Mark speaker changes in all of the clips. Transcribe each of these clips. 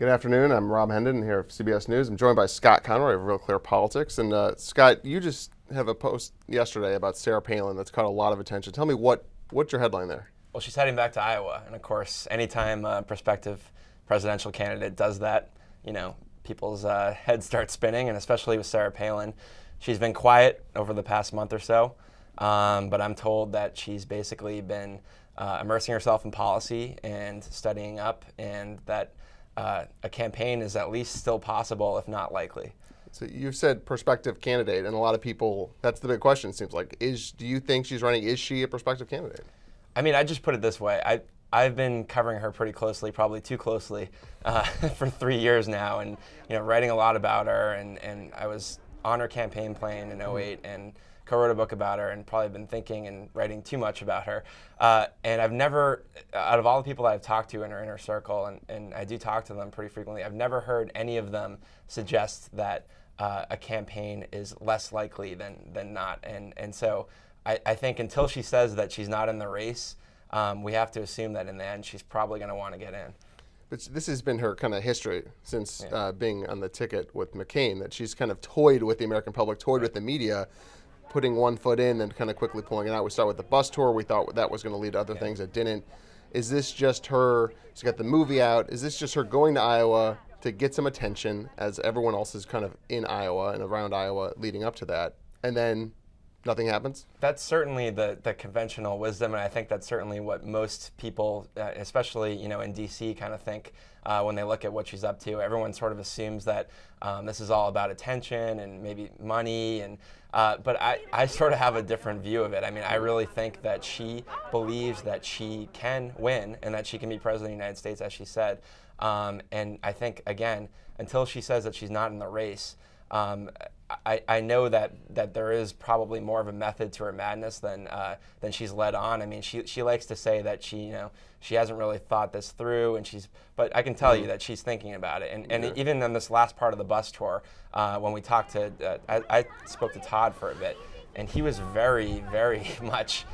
Speaker 1: Good afternoon. I'm Rob Hendin here of CBS News. I'm joined by Scott Conroy of Real Clear Politics. And Scott, you just have a post yesterday about Sarah Palin that's caught a lot of attention. Tell me what's your headline there?
Speaker 2: Well, she's heading back to Iowa, and of course, anytime a prospective presidential candidate does that, people's heads start spinning, and especially with Sarah Palin. She's been quiet over the past month or so, but I'm told that she's basically been immersing herself in policy and studying up, and that a campaign is at least still possible, if not likely.
Speaker 1: So you've said prospective candidate, and a lot of people, that's the big question, it seems like. Do you think she's running? Is she a prospective candidate?
Speaker 2: I mean, I just put it this way. I've been covering her pretty closely, probably too closely, for 3 years now, and writing a lot about her. And I was on her campaign plane in '08 and co-wrote a book about her, and probably been thinking and writing too much about her. And I've never, out of all the people that I've talked to in her inner circle, and I do talk to them pretty frequently, I've never heard any of them suggest that a campaign is less likely than not. And so I think until she says that she's not in the race, we have to assume that in the end she's probably going to want to get in.
Speaker 1: But this has been her kind of history since being on the ticket with McCain, that she's kind of toyed with the American public, toyed with the media, putting one foot in and kind of quickly pulling it out. We started with the bus tour. We thought that was going to lead to other things that didn't. Is this just her, she got the movie out, is this just her going to Iowa to get some attention as everyone else is kind of in Iowa and around Iowa leading up to that, and then nothing happens?
Speaker 2: That's certainly the conventional wisdom, and I think that's certainly what most people, especially in D.C., kind of think when they look at what she's up to. Everyone sort of assumes that this is all about attention and maybe money, but I sort of have a different view of it. I mean, I really think that she believes that she can win and that she can be president of the United States, as she said. And I think, again, until she says that she's not in the race, I know that there is probably more of a method to her madness than she's led on. I mean, she likes to say that she hasn't really thought this through, but I can tell you that she's thinking about it. And even in this last part of the bus tour, when we talked to, I spoke to Todd for a bit, and he was very, very much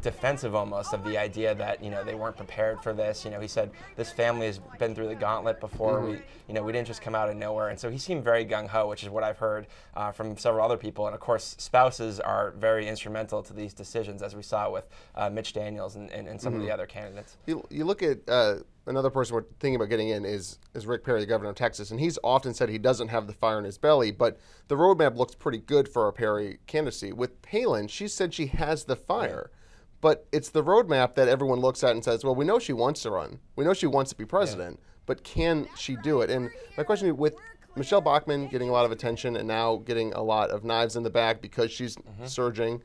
Speaker 2: defensive almost of the idea that they weren't prepared for this. He said this family has been through the gauntlet before. We didn't just come out of nowhere, and so he seemed very gung ho, which is what I've heard from several other people. And of course, spouses are very instrumental to these decisions, as we saw with Mitch Daniels and some of the other candidates.
Speaker 1: You look at another person we're thinking about getting in is Rick Perry, the governor of Texas, and he's often said he doesn't have the fire in his belly, but the roadmap looks pretty good for a Perry candidacy. With Palin, she said she has the fire, but it's the roadmap that everyone looks at and says, well, we know she wants to run. We know she wants to be president, but can she do it? And my question is, with Michelle Bachmann getting a lot of attention and now getting a lot of knives in the back because she's surging,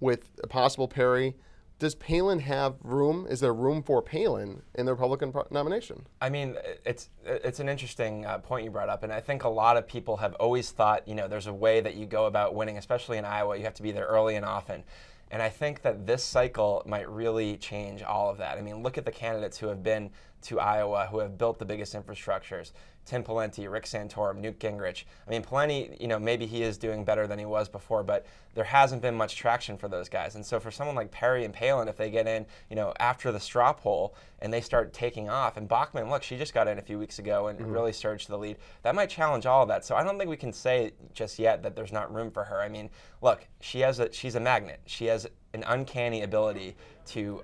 Speaker 1: with a possible Perry, does Palin have room? Is there room for Palin in the Republican nomination?
Speaker 2: I mean, it's an interesting point you brought up, and I think a lot of people have always thought, there's a way that you go about winning, especially in Iowa. You have to be there early and often. And I think that this cycle might really change all of that. I mean, look at the candidates who have been to Iowa, who have built the biggest infrastructures. Tim Pawlenty, Rick Santorum, Newt Gingrich. I mean, Pawlenty, maybe he is doing better than he was before, but there hasn't been much traction for those guys. And so for someone like Perry and Palin, if they get in, after the straw poll and they start taking off, and Bachmann, look, she just got in a few weeks ago and really surged to the lead, that might challenge all of that. So I don't think we can say just yet that there's not room for her. I mean, look, she's a magnet. She has an uncanny ability to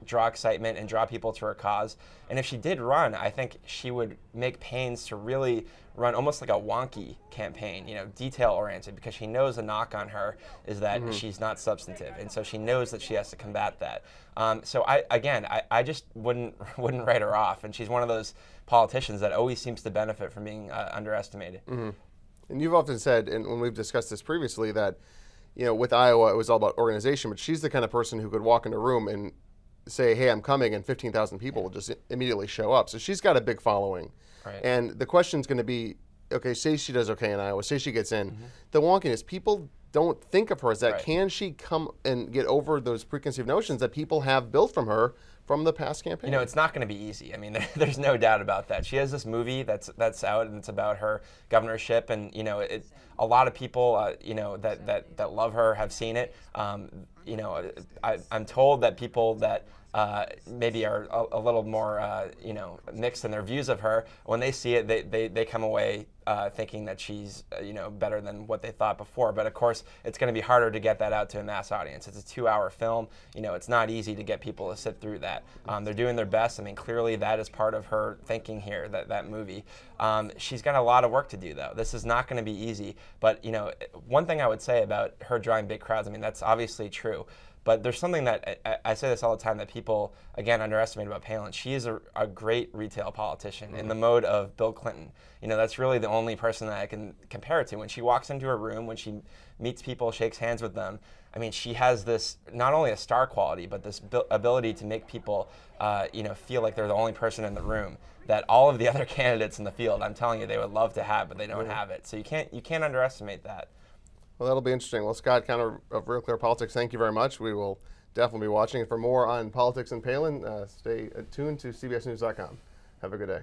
Speaker 2: draw excitement and draw people to her cause. And if she did run, I think she would make pains to really run almost like a wonky campaign, detail-oriented, because she knows the knock on her is that she's not substantive, and so she knows that she has to combat that. So I just wouldn't write her off, and she's one of those politicians that always seems to benefit from being underestimated.
Speaker 1: And you've often said, and when we've discussed this previously, that with Iowa, it was all about organization, but she's the kind of person who could walk in a room and say, hey, I'm coming, and 15,000 people will just immediately show up. So she's got a big following.
Speaker 2: Right.
Speaker 1: And the question's going to be, okay, say she does okay in Iowa, say she gets in. The wonkiness, people don't think of her as that.
Speaker 2: Right.
Speaker 1: Can she come and get over those preconceived notions that people have built from her from the past campaign?
Speaker 2: It's not going to be easy. I mean, there's no doubt about that. She has this movie that's out, and it's about her governorship, and a lot of people that love her have seen it. I'm told that people that maybe are a little more mixed in their views of her, when they see it, they come away thinking that she's better than what they thought before. But of course, it's going to be harder to get that out to a mass audience. It's a 2-hour film. It's not easy to get people to sit through that. They're doing their best. I mean, clearly that is part of her thinking here. That movie. She's got a lot of work to do, though. This is not going to be easy. But one thing I would say about her drawing big crowds, I mean, that's obviously true. But there's something that I say this all the time that people, again, underestimate about Palin. She is a great retail politician in the mode of Bill Clinton. That's really the only person that I can compare it to. When she walks into a room, when she meets people, shakes hands with them, I mean, she has this, not only a star quality, but this ability to make people, feel like they're the only person in the room that all of the other candidates in the field, I'm telling you, they would love to have, but they don't have it. So you can't underestimate that.
Speaker 1: Well, that'll be interesting. Well, Scott Conroy of Real Clear Politics, thank you very much. We will definitely be watching. For more on politics and Palin, stay tuned to CBSNews.com. Have a good day.